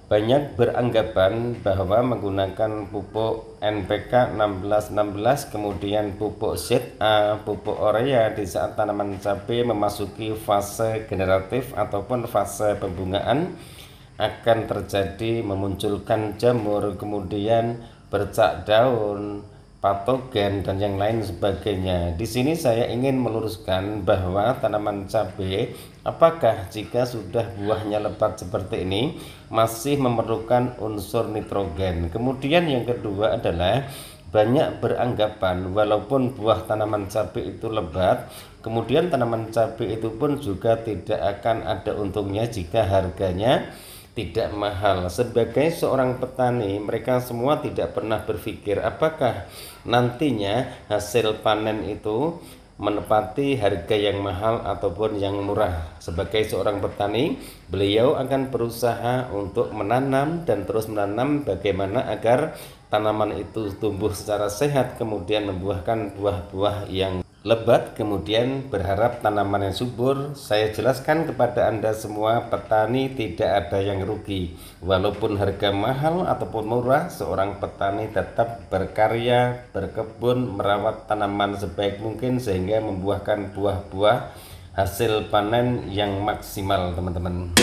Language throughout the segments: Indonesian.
Banyak beranggapan bahwa menggunakan pupuk NPK 1616 kemudian pupuk ZA, pupuk urea di saat tanaman cabai memasuki fase generatif ataupun fase pembungaan akan terjadi memunculkan jamur, kemudian bercak daun, patogen dan yang lain sebagainya. Di sini saya ingin meluruskan bahwa tanaman cabai, apakah jika sudah buahnya lebat seperti ini masih memerlukan unsur nitrogen. Kemudian yang kedua adalah banyak beranggapan walaupun buah tanaman cabai itu lebat, kemudian tanaman cabai itu pun juga tidak akan ada untungnya jika harganya tidak mahal. Sebagai seorang petani, mereka semua tidak pernah berpikir apakah nantinya hasil panen itu menepati harga yang mahal ataupun yang murah. Sebagai seorang petani, beliau akan berusaha untuk menanam dan terus menanam bagaimana agar tanaman itu tumbuh secara sehat, kemudian membuahkan buah-buah yang lebat, kemudian berharap tanaman yang subur. Saya jelaskan kepada Anda semua, petani tidak ada yang rugi. Walaupun harga mahal ataupun murah, seorang petani tetap berkarya, berkebun, merawat tanaman sebaik mungkin sehingga membuahkan buah-buah hasil panen yang maksimal, teman-teman.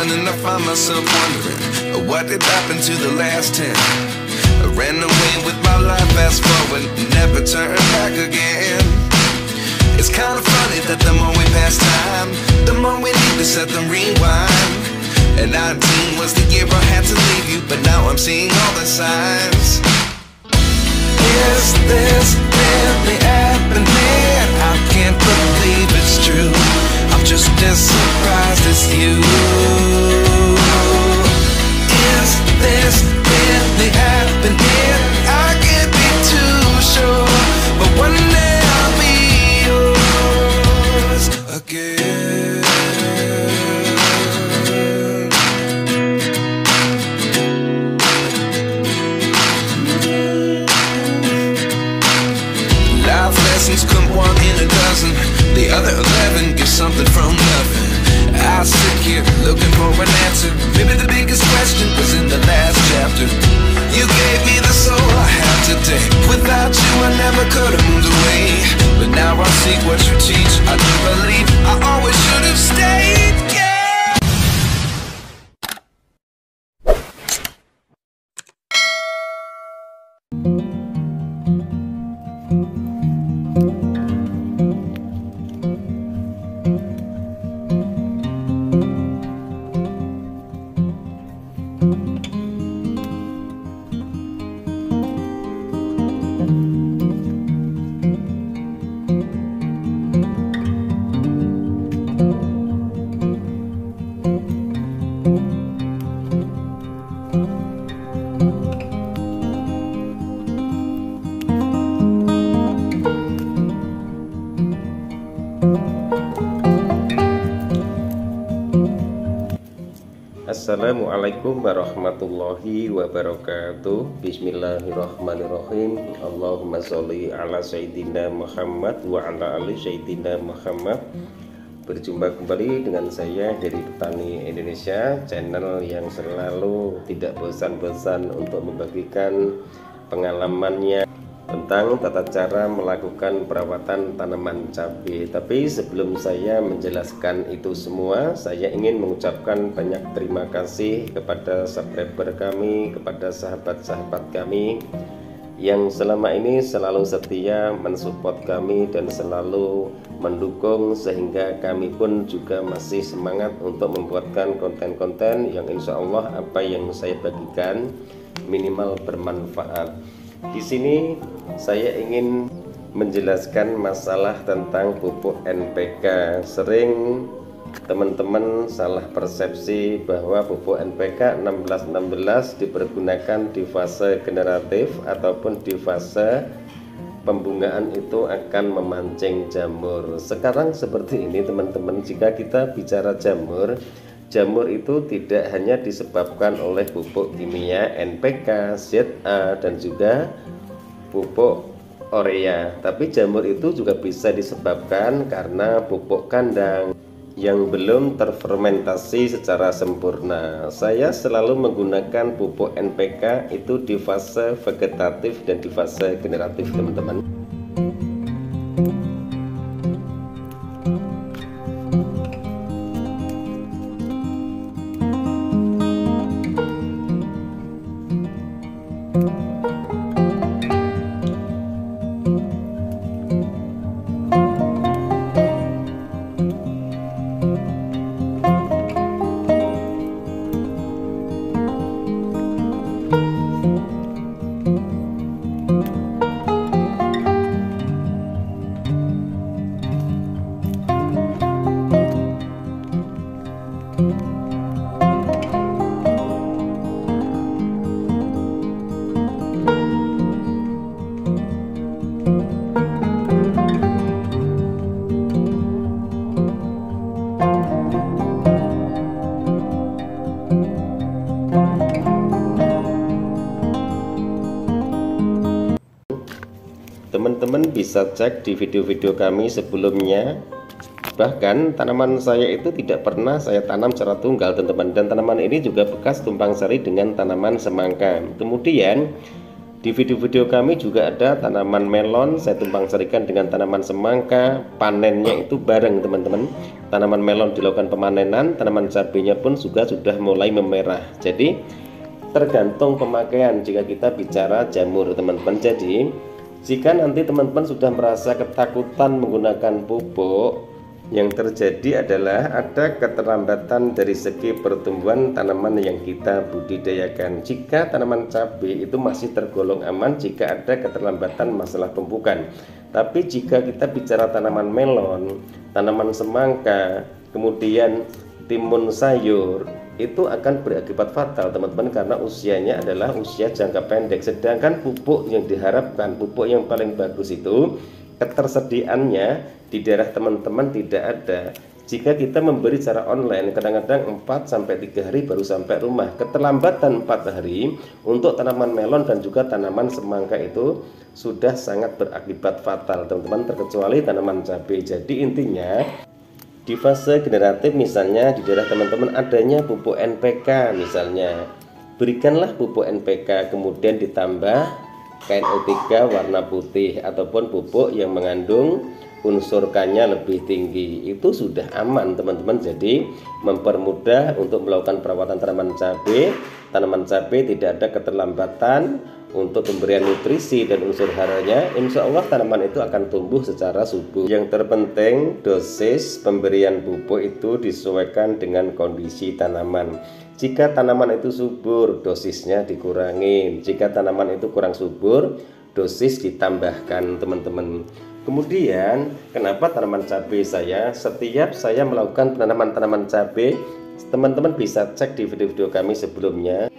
And I find myself wondering what did happen to the last 10. I ran away with my life, fast forward, never turn back again. It's kind of funny that the more we pass time, the more we need to set them rewind. And 19 was the year I had to leave you, but now I'm seeing all the signs. Is this really happening? I can't believe it's true. I'm just as surprised as you. Is this really happening? I can't be too sure, but one day I'll be yours again. Life lessons come one in a dozen. The other 11 give something from nothing. I sit here looking for an answer. Maybe the biggest question was in the last chapter. You gave me the soul I have today. Without you I never could have moved away. But now I see what you teach. I do believe I always should have stayed. Yeah. Assalamualaikum warahmatullahi wabarakatuh. Bismillahirrahmanirrahim. Allahumma sholli ala Sayyidina Muhammad wa ala ali Sayyidina Muhammad. Berjumpa kembali dengan saya dari Petani Indonesia, channel yang selalu tidak bosan-bosan untuk membagikan pengalamannya tentang tata cara melakukan perawatan tanaman cabai. Tapi sebelum saya menjelaskan itu semua, saya ingin mengucapkan banyak terima kasih kepada subscriber kami, kepada sahabat-sahabat kami yang selama ini selalu setia mensupport kami dan selalu mendukung, sehingga kami pun juga masih semangat untuk membuatkan konten-konten yang insya Allah apa yang saya bagikan minimal bermanfaat. Di sini saya ingin menjelaskan masalah tentang pupuk NPK. Sering teman-teman salah persepsi bahwa pupuk NPK 1616 dipergunakan di fase generatif ataupun di fase pembungaan itu akan memancing jamur. Sekarang seperti ini teman-teman, jika kita bicara jamur, jamur itu tidak hanya disebabkan oleh pupuk kimia NPK, ZA dan juga pupuk urea. Tapi jamur itu juga bisa disebabkan karena pupuk kandang yang belum terfermentasi secara sempurna. Saya selalu menggunakan pupuk NPK itu di fase vegetatif dan di fase generatif, teman-teman. Teman-teman bisa cek di video-video kami sebelumnya. Bahkan tanaman saya itu tidak pernah saya tanam secara tunggal, teman-teman. Dan tanaman ini juga bekas tumpang sari dengan tanaman semangka. Kemudian di video-video kami juga ada tanaman melon saya tumpang sarikan dengan tanaman semangka. Panennya itu bareng, teman-teman. Tanaman melon dilakukan pemanenan, tanaman cabenya pun juga sudah mulai memerah. Jadi tergantung pemakaian jika kita bicara jamur, teman-teman. Jadi jika nanti teman-teman sudah merasa ketakutan menggunakan pupuk, yang terjadi adalah ada keterlambatan dari segi pertumbuhan tanaman yang kita budidayakan. Jika tanaman cabai itu masih tergolong aman jika ada keterlambatan masalah pemupukan. Tapi jika kita bicara tanaman melon, tanaman semangka, kemudian timun sayur, itu akan berakibat fatal, teman-teman, karena usianya adalah usia jangka pendek. Sedangkan pupuk yang diharapkan, pupuk yang paling bagus itu ketersediaannya di daerah teman-teman tidak ada. Jika kita memberi secara online, kadang-kadang 4-3 hari baru sampai rumah. Keterlambatan 4 hari untuk tanaman melon dan juga tanaman semangka itu sudah sangat berakibat fatal, teman-teman, terkecuali tanaman cabai. Jadi intinya di fase generatif, misalnya di daerah teman-teman adanya pupuk NPK, misalnya berikanlah pupuk NPK kemudian ditambah KNO3 warna putih ataupun pupuk yang mengandung unsur K-nya lebih tinggi, itu sudah aman, teman-teman. Jadi mempermudah untuk melakukan perawatan tanaman cabai. Tanaman cabai tidak ada keterlambatan untuk pemberian nutrisi dan unsur haranya. Insya Allah tanaman itu akan tumbuh secara subur. Yang terpenting dosis pemberian pupuk itu disesuaikan dengan kondisi tanaman. Jika tanaman itu subur, dosisnya dikurangi. Jika tanaman itu kurang subur, dosis ditambahkan, teman-teman. Kemudian kenapa tanaman cabai setiap saya melakukan penanaman tanaman cabai, teman-teman bisa cek di video-video kami sebelumnya,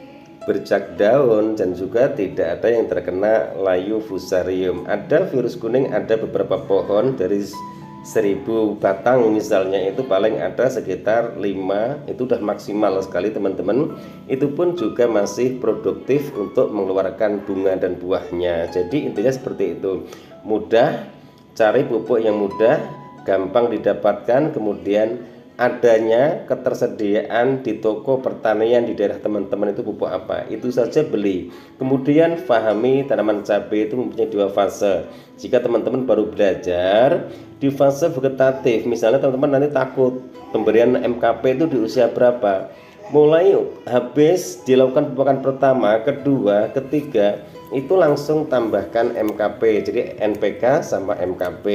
bercak daun dan juga tidak ada yang terkena layu fusarium. Ada virus kuning, ada beberapa pohon dari 1000 batang misalnya, itu paling ada sekitar 5, itu udah maksimal sekali, teman-teman. Itu pun juga masih produktif untuk mengeluarkan bunga dan buahnya. Jadi intinya seperti itu, mudah, cari pupuk yang mudah, gampang didapatkan, kemudian adanya ketersediaan di toko pertanian di daerah teman-teman itu pupuk apa, itu saja beli. Kemudian pahami tanaman cabai itu mempunyai 2 fase. Jika teman-teman baru belajar di fase vegetatif, misalnya teman-teman nanti takut pemberian MKP itu di usia berapa, mulai habis dilakukan pupukan pertama, kedua, ketiga, itu langsung tambahkan MKP. Jadi NPK sama MKP.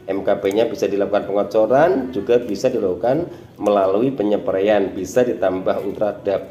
MKP-nya bisa dilakukan pengocoran, juga bisa dilakukan melalui penyepraian, bisa ditambah Ultradap.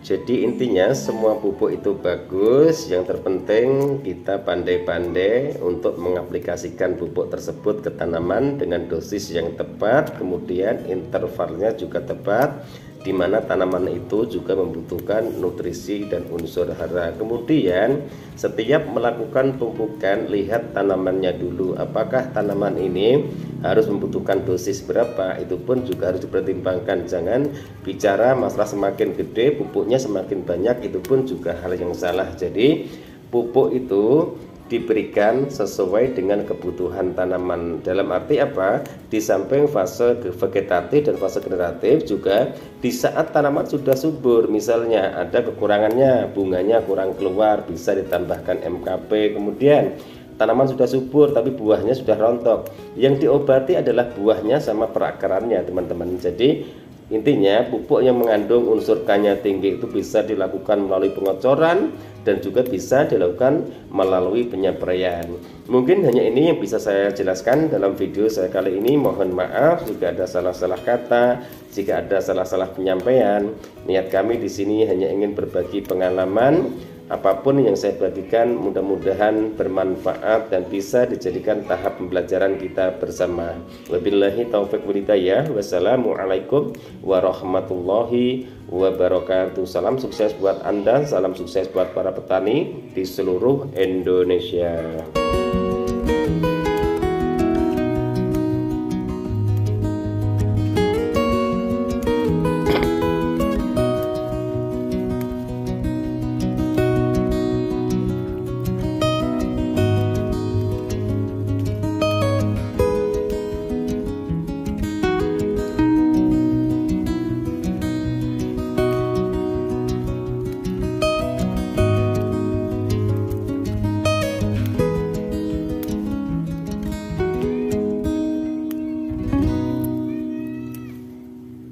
Jadi intinya semua pupuk itu bagus, yang terpenting kita pandai-pandai untuk mengaplikasikan pupuk tersebut ke tanaman dengan dosis yang tepat, kemudian intervalnya juga tepat, di mana tanaman itu juga membutuhkan nutrisi dan unsur hara. Kemudian setiap melakukan pemupukan, lihat tanamannya dulu, apakah tanaman ini harus membutuhkan dosis berapa, itu pun juga harus dipertimbangkan. Jangan bicara masalah semakin gede pupuknya semakin banyak, itu pun juga hal yang salah. Jadi pupuk itu diberikan sesuai dengan kebutuhan tanaman. Dalam arti apa? Di samping fase vegetatif dan fase generatif juga di saat tanaman sudah subur, misalnya ada kekurangannya, bunganya kurang keluar, bisa ditambahkan MKP. Kemudian tanaman sudah subur tapi buahnya sudah rontok, yang diobati adalah buahnya sama perakarannya teman-teman. Jadi intinya pupuk yang mengandung unsur K-nya tinggi itu bisa dilakukan melalui pengocoran dan juga bisa dilakukan melalui penyampaian. Mungkin hanya ini yang bisa saya jelaskan dalam video saya kali ini. Mohon maaf jika ada salah-salah kata, jika ada salah-salah penyampaian. Niat kami di sini hanya ingin berbagi pengalaman. Apapun yang saya bagikan mudah-mudahan bermanfaat dan bisa dijadikan tahap pembelajaran kita bersama. Wabillahi taufiq wal hidayah. Wassalamualaikum warahmatullahi wabarakatuh. Salam sukses buat Anda, salam sukses buat para petani di seluruh Indonesia.